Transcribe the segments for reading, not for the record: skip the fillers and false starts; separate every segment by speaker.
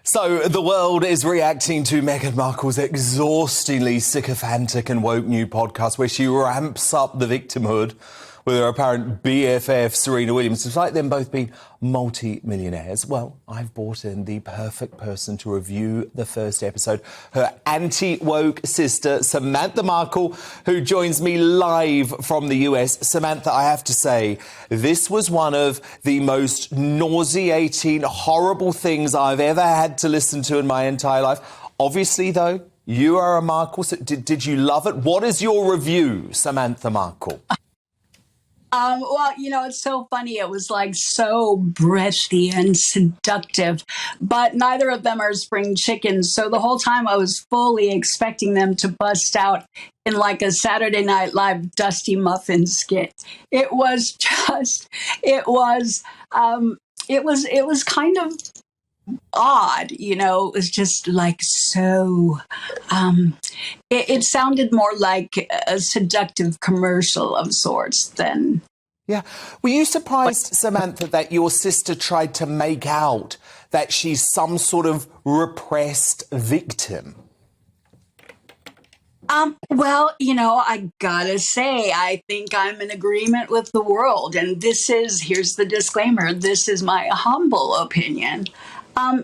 Speaker 1: So the world is reacting to Meghan Markle's exhaustingly sycophantic and woke new podcast where she ramps up the victimhood with her apparent BFF, Serena Williams. Despite them both being multi-millionaires, well, I've brought in the perfect person to review the first episode, her anti-woke sister, Samantha Markle, who joins me live from the US. Samantha, I have to say, this was one of the most nauseating, horrible things I've ever had to listen to in my entire life. Obviously, though, you are a Markle. So did you love it? What is your review, Samantha Markle?
Speaker 2: Well, you know, it's so funny. It was like so breathy and seductive, but neither of them are spring chickens. So the whole time I was fully expecting them to bust out in like a Saturday Night Live Dusty Muffin skit. It was kind of odd, you know. It was just like so it sounded more like a seductive commercial of sorts than...
Speaker 1: Yeah. Were you surprised, Samantha, that your sister tried to make out that she's some sort of repressed victim?
Speaker 2: Well, you know, I gotta say, I think I'm in agreement with the world. And here's the disclaimer, this is my humble opinion.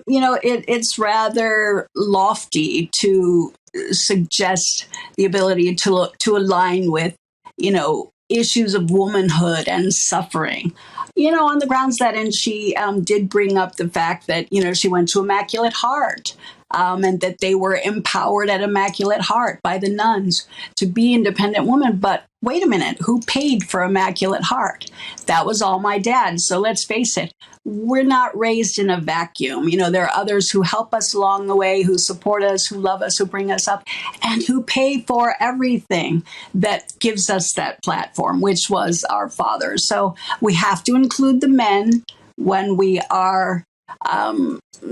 Speaker 2: You know, it's rather lofty to suggest the ability to align with, you know, issues of womanhood and suffering, you know, on the grounds that, and she did bring up the fact that, you know, she went to Immaculate Heart and that they were empowered at Immaculate Heart by the nuns to be independent women. But wait a minute, who paid for Immaculate Heart? That was all my dad. So let's face it, we're not raised in a vacuum. You know, there are others who help us along the way, who support us, who love us, who bring us up, and who pay for everything that gives us that platform, which was our fathers. So we have to include the men when we are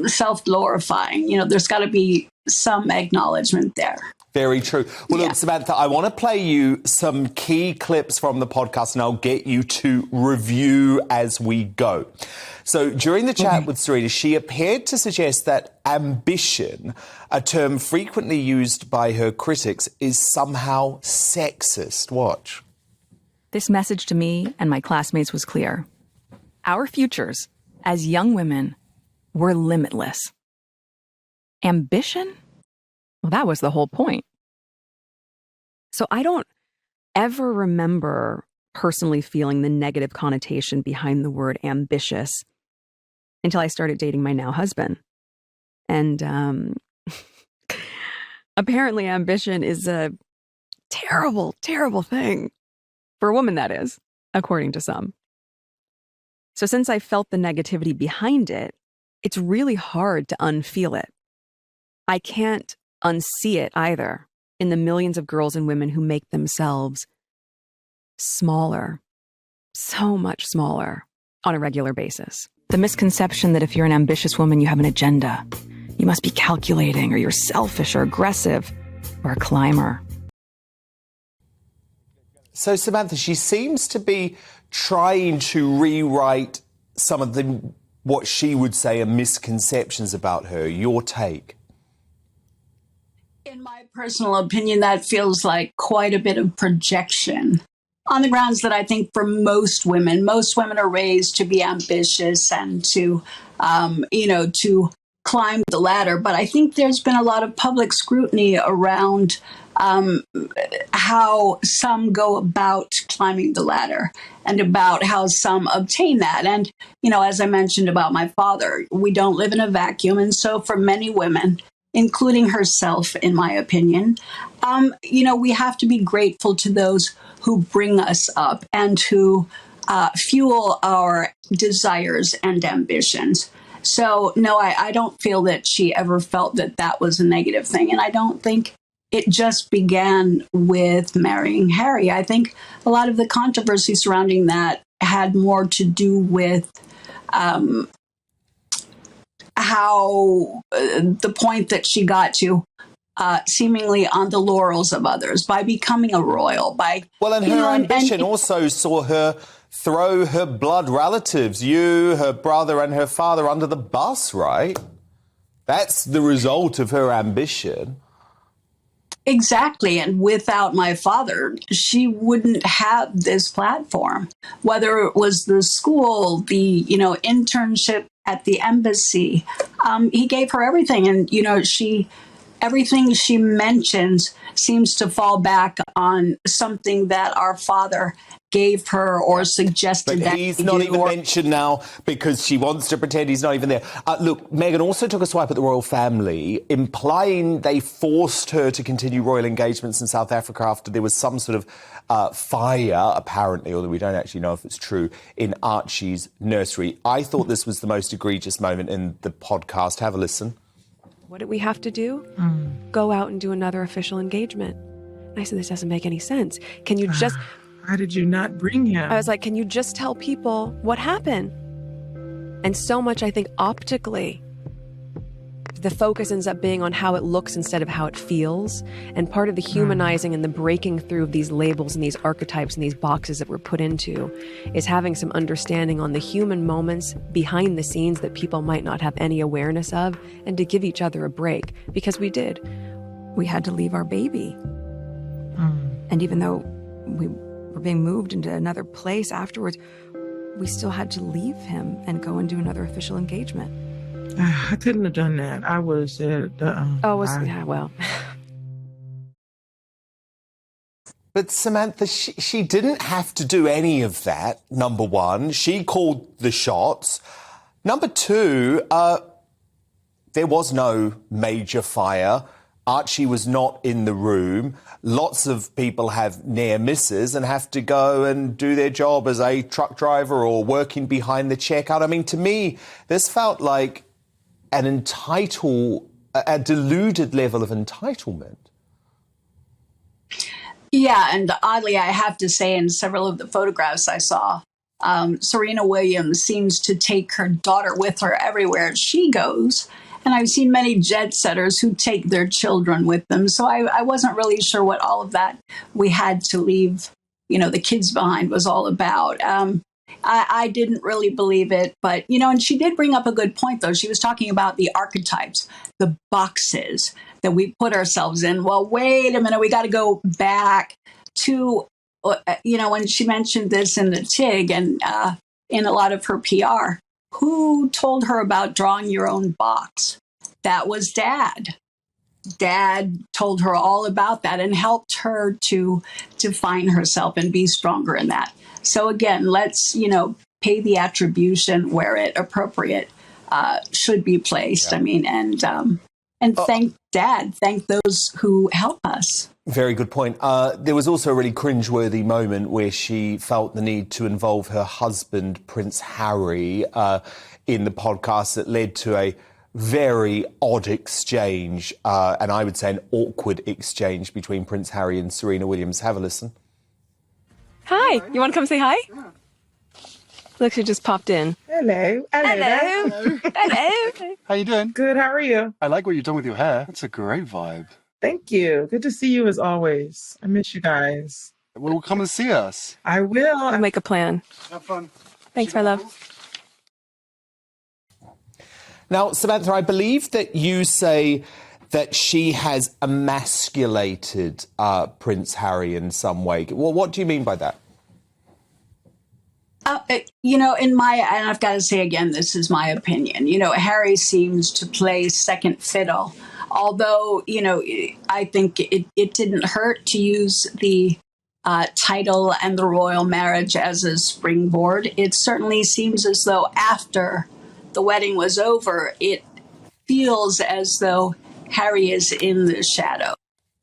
Speaker 2: self-glorifying. You know, there's got to be some acknowledgement there.
Speaker 1: Very true. Well,
Speaker 2: Yeah.
Speaker 1: look, Samantha, I want to play you some key clips from the podcast and I'll get you to review as we go. So during the chat with Serena, she appeared to suggest that ambition, a term frequently used by her critics, is somehow sexist. Watch.
Speaker 3: This message to me and my classmates was clear. Our futures as young women were limitless. Ambition? Well, that was the whole point. So I don't ever remember personally feeling the negative connotation behind the word ambitious until I started dating my now husband. And apparently ambition is a terrible, terrible thing. For a woman, that is, according to some. So since I felt the negativity behind it, it's really hard to unfeel it. I can't unsee it either in the millions of girls and women who make themselves smaller, so much smaller on a regular basis. The misconception that if you're an ambitious woman, you have an agenda. You must be calculating, or you're selfish or aggressive or a climber.
Speaker 1: So, Samantha, she seems to be trying to rewrite some of what she would say are misconceptions about her. Your take?
Speaker 2: In my personal opinion, that feels like quite a bit of projection on the grounds that I think for most women are raised to be ambitious and to, you know, to climb the ladder. But I think there's been a lot of public scrutiny around how some go about climbing the ladder and about how some obtain that. And, you know, as I mentioned about my father, we don't live in a vacuum. And so for many women, including herself, in my opinion, you know, we have to be grateful to those who bring us up and who fuel our desires and ambitions. So, no, I don't feel that she ever felt that that was a negative thing. And I don't think it just began with marrying Harry. I think a lot of the controversy surrounding that had more to do with how the point that she got to seemingly on the laurels of others by becoming a royal.
Speaker 1: And her ambition also saw her throw her blood relatives, you, her brother and her father, under the bus, right? That's the result of her ambition.
Speaker 2: Exactly. And without my father, she wouldn't have this platform, whether it was the school, the, internship at the embassy. He gave her everything. And, everything she mentions seems to fall back on something that our father gave her or suggested
Speaker 1: but
Speaker 2: that
Speaker 1: he's
Speaker 2: he
Speaker 1: not
Speaker 2: do,
Speaker 1: even mentioned now because she wants to pretend he's not even there. Look, Meghan also took a swipe at the royal family, implying they forced her to continue royal engagements in South Africa after there was some sort of fire, apparently, although we don't actually know if it's true, in Archie's nursery. I thought this was the most egregious moment in the podcast. Have a listen.
Speaker 3: What did we have to do? Go out and do another official engagement. I said, this doesn't make any sense. Can you just...
Speaker 4: Why did you not bring him?
Speaker 3: I was like, can you just tell people what happened? And so much, I think, optically, the focus ends up being on how it looks instead of how it feels. And part of the humanizing and the breaking through of these labels and these archetypes and these boxes that we're put into is having some understanding on the human moments behind the scenes that people might not have any awareness of, and to give each other a break. Because we did. We had to leave our baby. And even though we were being moved into another place afterwards, we still had to leave him and go and do another official engagement.
Speaker 4: I couldn't have done that. I was at
Speaker 3: well.
Speaker 1: But Samantha, she didn't have to do any of that, number one. She called the shots. Number two, there was no major fire. Archie was not in the room. Lots of people have near misses and have to go and do their job as a truck driver or working behind the checkout. I mean, to me, this felt like a deluded level of entitlement.
Speaker 2: Yeah, and oddly, I have to say, in several of the photographs I saw, Serena Williams seems to take her daughter with her everywhere she goes. And I've seen many jet setters who take their children with them. So I wasn't really sure what all of that we had to leave, the kids behind was all about. I didn't really believe it. But, and she did bring up a good point, though. She was talking about the archetypes, the boxes that we put ourselves in. Well, wait a minute. We got to go back to, when she mentioned this in the TIG and in a lot of her PR. Who told her about drawing your own box? That was Dad. Dad told her all about that and helped her to find herself and be stronger in that. So again, let's, pay the attribution where it appropriate should be placed. Yeah. I mean, and thank Dad. Thank those who help us.
Speaker 1: Very good point. There was also a really cringeworthy moment where she felt the need to involve her husband, Prince Harry, in the podcast that led to a very odd exchange, and I would say an awkward exchange between Prince Harry and Serena Williams. Have a listen.
Speaker 3: Hi. You want to come say hi? Yeah. Look, she just popped in.
Speaker 4: Hello.
Speaker 3: Hello. Hello.
Speaker 5: How you doing?
Speaker 4: Good. How are you?
Speaker 5: I like what you've done with your hair. That's a great vibe.
Speaker 4: Thank you. Good to see you as always. I miss you guys.
Speaker 5: Well, come and see us.
Speaker 4: I will.
Speaker 3: I'll make a plan.
Speaker 5: Have fun.
Speaker 3: Thanks, my love.
Speaker 1: Now, Samantha, I believe that you say that she has emasculated Prince Harry in some way. Well, what do you mean by that?
Speaker 2: And I've got to say again, this is my opinion. Harry seems to play second fiddle. Although, I think it didn't hurt to use the title and the royal marriage as a springboard. It certainly seems as though after the wedding was over, it feels as though Harry is in the shadow.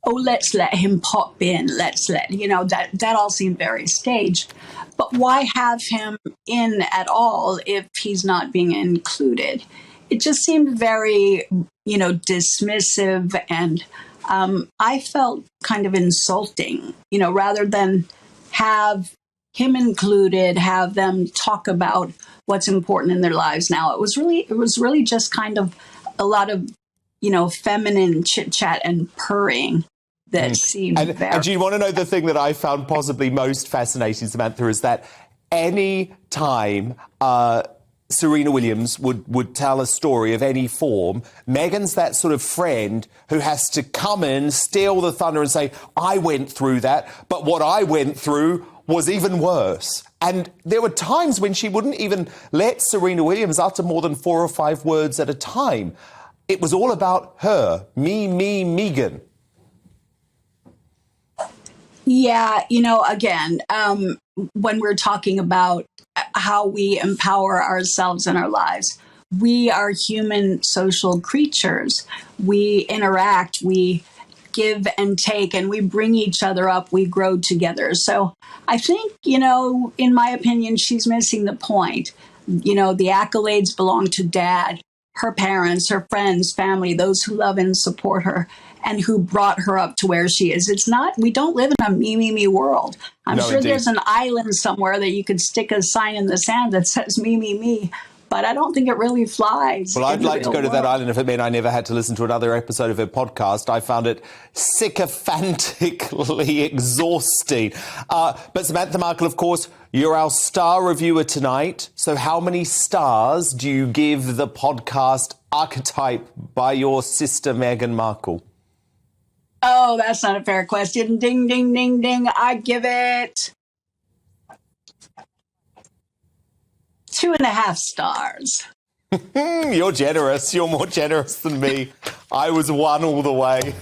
Speaker 2: Oh, let's let him pop in. That all seemed very staged. But why have him in at all if he's not being included? It just seemed very, dismissive, and I felt kind of insulting, rather than have him included, have them talk about what's important in their lives now. It was really just kind of a lot of, feminine chit chat and purring that seemed very...
Speaker 1: And do you want to know the thing that I found possibly most fascinating, Samantha, is that any time Serena Williams would tell a story of any form, Meghan's that sort of friend who has to come in, steal the thunder and say, I went through that, but what I went through was even worse. And there were times when she wouldn't even let Serena Williams utter more than 4 or 5 words at a time. It was all about her, me, Meghan.
Speaker 2: Yeah, you know, again, when we're talking about how we empower ourselves in our lives, we are human social creatures. We interact, we give and take, and we bring each other up, we grow together. So I think, you know, in my opinion, she's missing the point. You know, the accolades belong to Dad, her parents, her friends, family, those who love and support her and who brought her up to where she is. It's not, we don't live in a me world. I'm
Speaker 1: No,
Speaker 2: sure
Speaker 1: indeed.
Speaker 2: there's an island somewhere that you could stick a sign in the sand that says me, but I don't think it really flies.
Speaker 1: Well, I'd
Speaker 2: in the
Speaker 1: like to
Speaker 2: real
Speaker 1: go to that
Speaker 2: world.
Speaker 1: island if it meant I never had to listen to another episode of her podcast. I found it sycophantically exhausting. But Samantha Markle, of course, you're our star reviewer tonight. So how many stars do you give the podcast Archetype by your sister Meghan Markle?
Speaker 2: Oh, that's not a fair question. Ding, ding, ding, ding. I give it 2.5 stars.
Speaker 1: You're generous. You're more generous than me. I was 1 all the way.